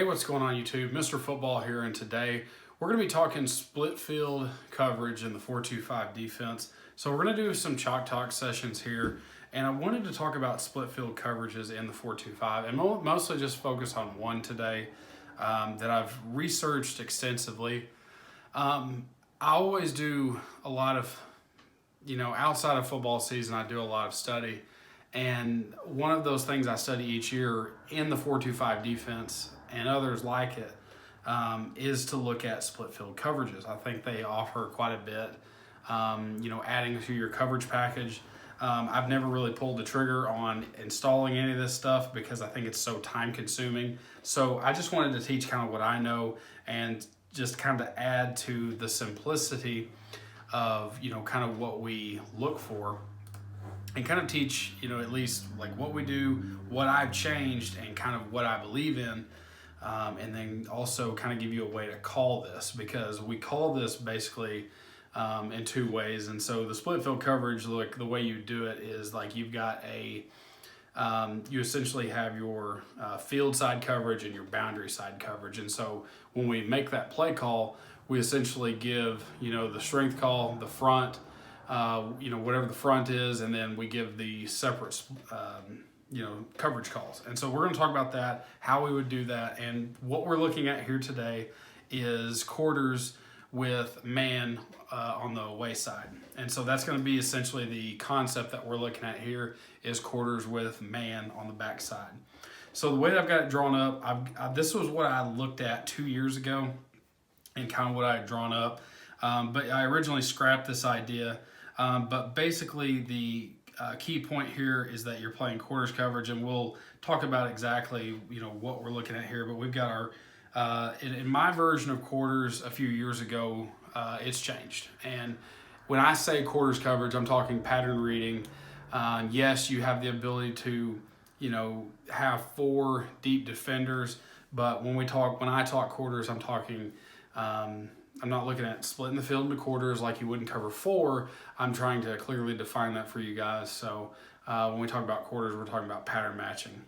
Hey, what's going on YouTube? Mr. Football here, and today we're going to be talking split field coverage in the 4-2-5 defense. So we're going to do some chalk talk sessions here, and I wanted to talk about split field coverages in the 4-2-5 and mostly just focus on one today that I've researched extensively. I always do a lot of, outside of football season, I do a lot of study. And one of those things I study each year in the 4-2-5 defense and others like it is to look at split field coverages. I think they offer quite a bit, adding to your coverage package. I've never really pulled the trigger on installing any of this stuff because I think it's so time consuming. So I just wanted to teach kind of what I know and just kind of add to the simplicity of, kind of what we look for and kind of teach, at least like what we do, what I've changed, and kind of what I believe in. And then also kind of give you a way to call this, because we call this basically in two ways. And so the split field coverage, look, the way you do it is like you've got you essentially have your field side coverage and your boundary side coverage. And so when we make that play call, we essentially give, the strength call, the front, whatever the front is, and then we give the separate, coverage calls. And so we're going to talk about that, how we would do that, and what we're looking at here today is quarters with man on the away side. And so that's going to be essentially the concept that we're looking at here is quarters with man on the back side. So the way that I've got it drawn up, this was what I looked at 2 years ago and kind of what I had drawn up. But I originally scrapped this idea. But basically the key point here is that you're playing quarters coverage, and we'll talk about exactly, what we're looking at here. But we've got our, in my version of quarters a few years ago, it's changed. And when I say quarters coverage, I'm talking pattern reading. Yes, you have the ability to, have four deep defenders, but when I talk quarters, I'm talking, I'm not looking at splitting the field into quarters like you would in cover four. I'm trying to clearly define that for you guys. So when we talk about quarters, we're talking about pattern matching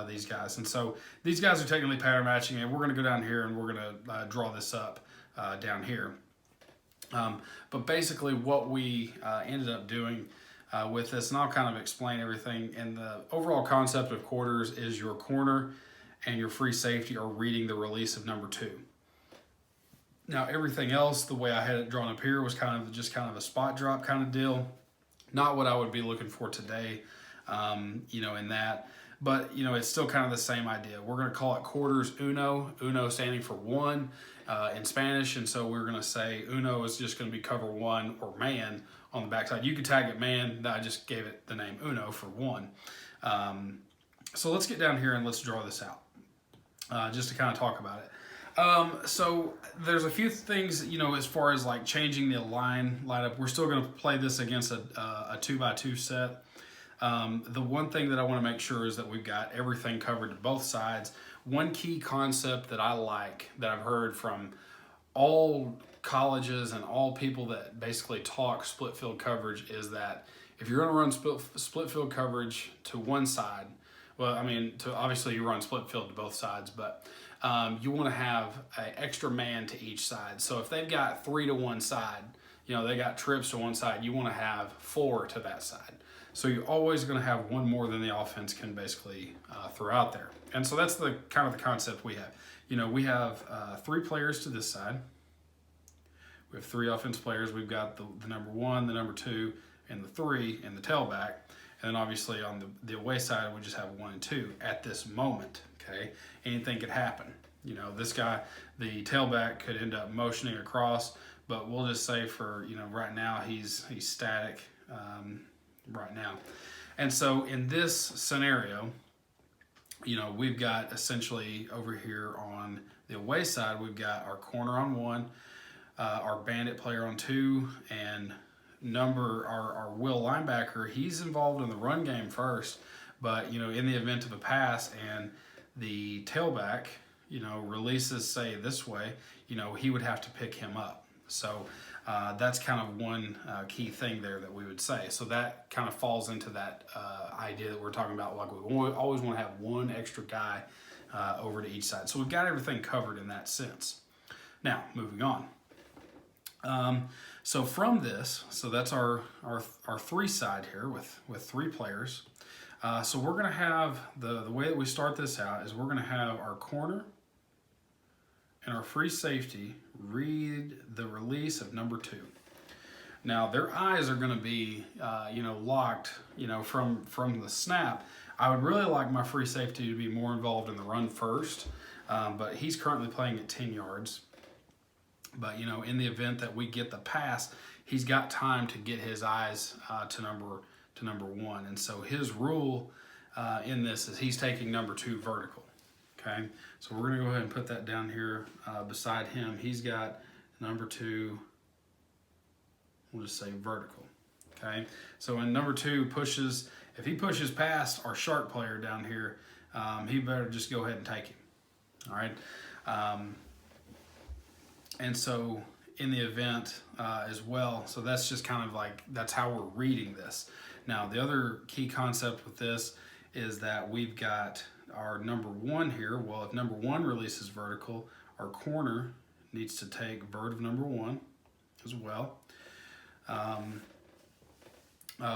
these guys. And so these guys are technically pattern matching, and we're going to go down here and we're going to draw this up down here. But basically what we ended up doing with this, and I'll kind of explain everything, and the overall concept of quarters is your corner and your free safety are reading the release of number two. Now everything else, the way I had it drawn up here, was kind of a spot drop kind of deal. Not what I would be looking for today, in that. But, it's still kind of the same idea. We're going to call it quarters uno standing for one in Spanish. And so we're going to say uno is just going to be cover one or man on the backside. You could tag it man. I just gave it the name uno for one. So let's get down here and let's draw this out just to kind of talk about it. So there's a few things, as far as like changing the lineup. We're still going to play this against a 2x2 set. The one thing that I want to make sure is that we've got everything covered to both sides. One key concept that I like, that I've heard from all colleges and all people that basically talk split field coverage, is that if you're going to run split field coverage to one side, well, obviously you run split field to both sides, but you want to have an extra man to each side. So if they've got 3 to one side, they got trips to one side, you want to have 4 to that side. So you're always going to have one more than the offense can basically throw out there. And so that's the kind of the concept we have. We have 3 players to this side. We have 3 offense players. We've got the number 1, the number 2, and the 3, and the tailback. And then obviously on the away side, we just have 1 and 2 at this moment. Okay, anything could happen. This guy, the tailback, could end up motioning across, but we'll just say for right now he's static right now. And so in this scenario, we've got essentially over here on the away side, we've got our corner on 1, our bandit player on 2, and our will linebacker. He's involved in the run game first, but in the event of a pass and the tailback, releases, say this way, he would have to pick him up. So that's kind of one key thing there that we would say. So that kind of falls into that idea that we're talking about. Like we always want to have one extra guy over to each side. So we've got everything covered in that sense. Now, moving on. So from this, so that's our three side here with three players. So we're going to have, the way that we start this out is we're going to have our corner and our free safety read the release of number 2. Now their eyes are going to be, locked, from the snap. I would really like my free safety to be more involved in the run first, but he's currently playing at 10 yards. But in the event that we get the pass, he's got time to get his eyes to number 1. And so his rule in this is he's taking number 2 vertical. Okay, so we're going to go ahead and put that down here beside him. He's got number 2. We'll just say vertical. Okay, so when number 2 pushes, if he pushes past our shark player down here, he better just go ahead and take him. All right. And so in the event as well, so that's just kind of like, that's how we're reading this. Now, the other key concept with this is that we've got our number 1 here. Well, if number 1 releases vertical, our corner needs to take vert of number 1 as well.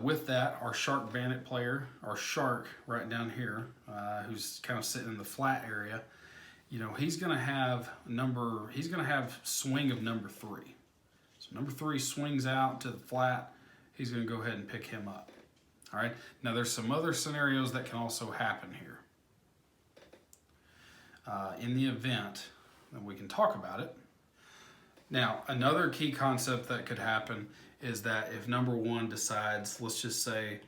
With that, our shark bandit player, our shark right down here, who's kind of sitting in the flat area, he's going to have swing of number 3. So number 3 swings out to the flat. He's going to go ahead and pick him up. All right. Now there's some other scenarios that can also happen here. In the event that we can talk about it. Now, another key concept that could happen is that if number 1 decides, let's just say,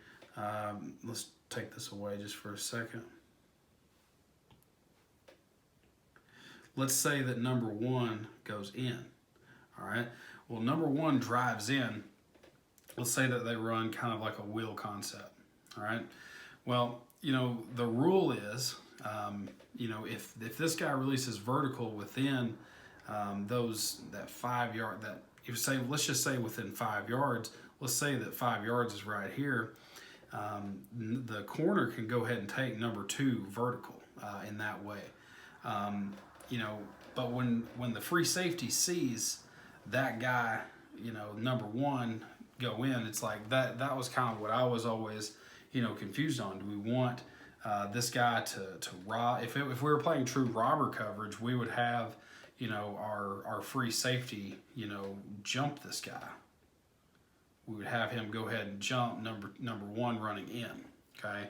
let's take this away just for a second. Let's say that number 1 goes in. All right. Well, number 1 drives in. Let's say that they run kind of like a wheel concept. All right. Well, the rule is, if this guy releases vertical within that 5 yard, let's just say within 5 yards, let's say that 5 yards is right here. The corner can go ahead and take number 2 vertical in that way. But when the free safety sees that guy, number 1 go in, it's like that was kind of what I was always, confused on. Do we want this guy to rob? If we were playing true robber coverage, we would have, our free safety, jump this guy. We would have him go ahead and jump number 1 running in. Okay.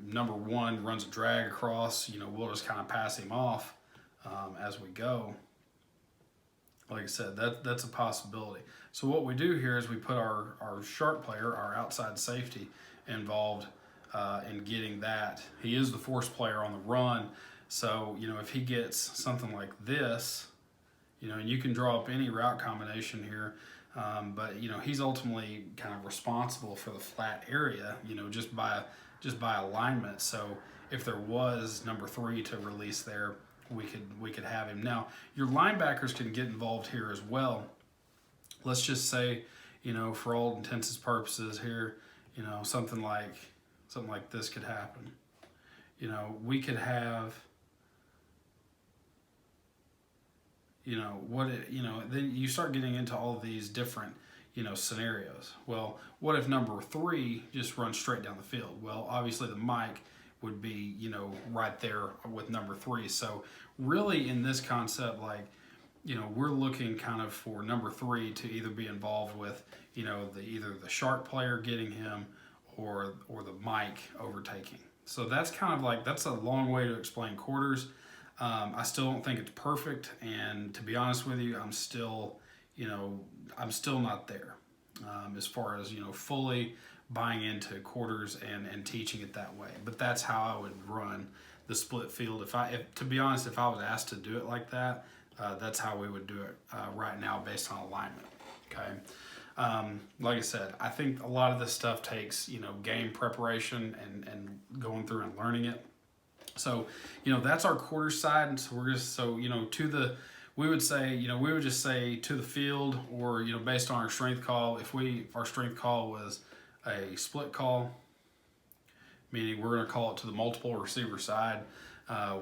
Number 1 runs a drag across, we'll just kind of pass him off as we go. Like I said, that's a possibility. So what we do here is we put our shark player, our outside safety, involved in getting that. He is the force player on the run. So, if he gets something like this, and you can draw up any route combination here, but, he's ultimately kind of responsible for the flat area, just by alignment. So if there was number 3 to release there, we could have him. Now, your linebackers can get involved here as well. Let's just say, for all intents and purposes here, something like this could happen. We could have, then you start getting into all these different, scenarios. Well, what if number 3 just runs straight down the field? Well, obviously the mic would be, right there with number 3. So really in this concept, we're looking kind of for number 3 to either be involved with, either the shark player getting him or the mic overtaking. So that's kind of that's a long way to explain quarters. I still don't think it's perfect, and to be honest with you, I'm still not there as far as fully buying into quarters and teaching it that way. But that's how I would run the split field. If to be honest, if I was asked to do it like that, that's how we would do it right now based on alignment. Okay. Like I said, I think a lot of this stuff takes game preparation and going through and learning it. So that's our quarter side, and so we're just we would just say to the field, or based on our strength call. If our strength call was a split call, meaning we're going to call it to the multiple receiver side,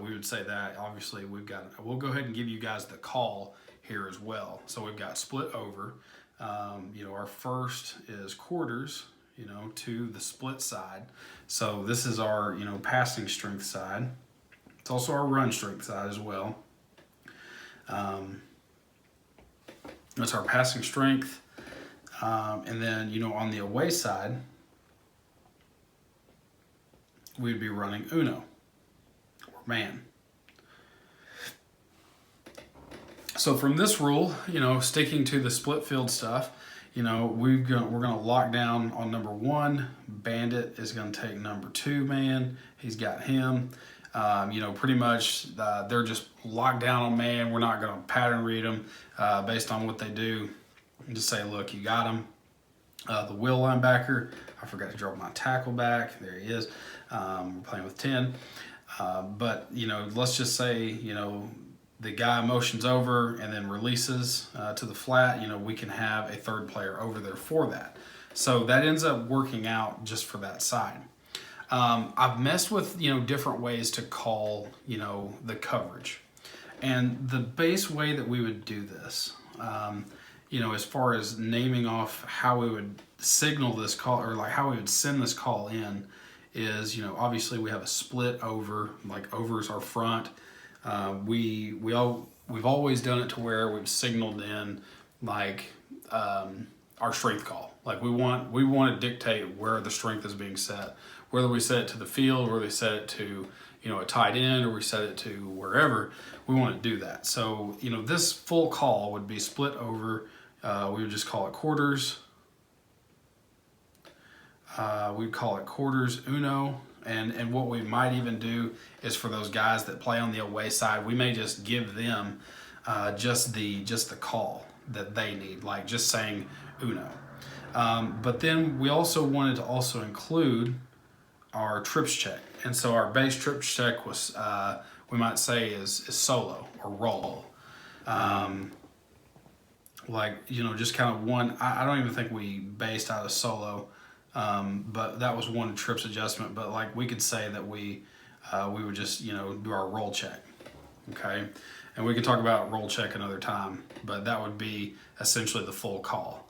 we would say that. Obviously, we'll go ahead and give you guys the call here as well. So we've got split over. Our first is quarters, to the split side. So this is our, passing strength side. It's also our run strength side as well. That's our passing strength. And then, on the away side, we'd be running uno, or man. So from this rule, sticking to the split field stuff, we're gonna lock down on number 1. Bandit is gonna take number 2 man. He's got him. Pretty much they're just locked down on man. We're not gonna pattern read them based on what they do. And just say, look, you got him. The will linebacker, I forgot to drop my tackle back. There he is. We're playing with 10. But let's just say, the guy motions over and then releases to the flat, we can have a third player over there for that. So that ends up working out just for that side. I've messed with, different ways to call, the coverage. And the base way that we would do this, as far as naming off how we would signal this call, or like how we would send this call in, is, obviously we have a split over, like over is our front. We've always done it to where we've signaled in like our strength call. Like we want to dictate where the strength is being set, whether we set it to the field, or we set it to a tight end, or we set it to wherever. We want to do that. So this full call would be split over. We would just call it quarters. We'd call it quarters uno. And what we might even do is for those guys that play on the away side, we may just give them just the call that they need, like just saying uno. But then we also wanted to also include our trips check. And so our base trips check was, we might say is solo or roll. Just kind of one, I don't even think we based out of solo. But that was one trips adjustment. But like we could say that we would just do our roll check, okay, and we could talk about roll check another time. But that would be essentially the full call.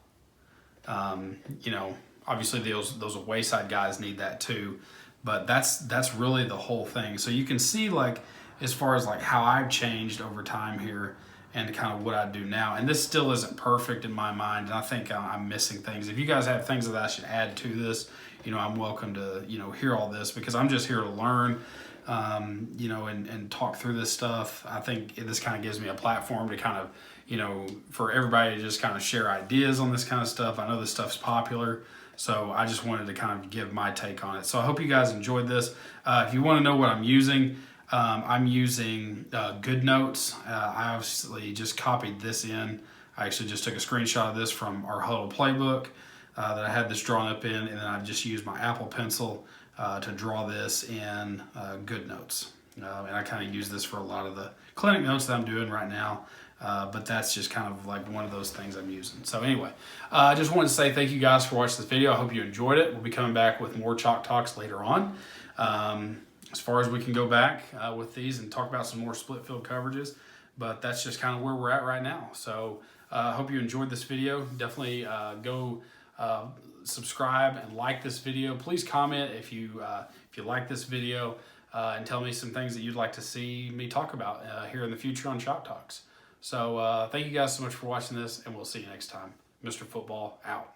Obviously those away side guys need that too, but that's really the whole thing. So you can see like as far as like how I've changed over time here, and kind of what I do now. And this still isn't perfect in my mind, and I think I'm missing things. If you guys have things that I should add to this, I'm welcome to, hear all this, because I'm just here to learn, and talk through this stuff. I think this kind of gives me a platform to kind of, for everybody to just kind of share ideas on this kind of stuff. I know this stuff's popular, so I just wanted to kind of give my take on it. So I hope you guys enjoyed this. If you want to know what I'm using, I'm using GoodNotes. I obviously just copied this in. I actually just took a screenshot of this from our Huddle playbook that I had this drawn up in, and then I've just used my Apple Pencil to draw this in GoodNotes. And I kind of use this for a lot of the clinic notes that I'm doing right now, but that's just kind of like one of those things I'm using. So anyway, I just wanted to say thank you guys for watching this video. I hope you enjoyed it. We'll be coming back with more Chalk Talks later on. As far as we can go back with these and talk about some more split field coverages, but that's just kind of where we're at right now. So I hope you enjoyed this video. Definitely go subscribe and like this video. Please comment if you like this video, and tell me some things that you'd like to see me talk about here in the future on Chalk Talks. So thank you guys so much for watching this, and we'll see you next time. Mr. Football out.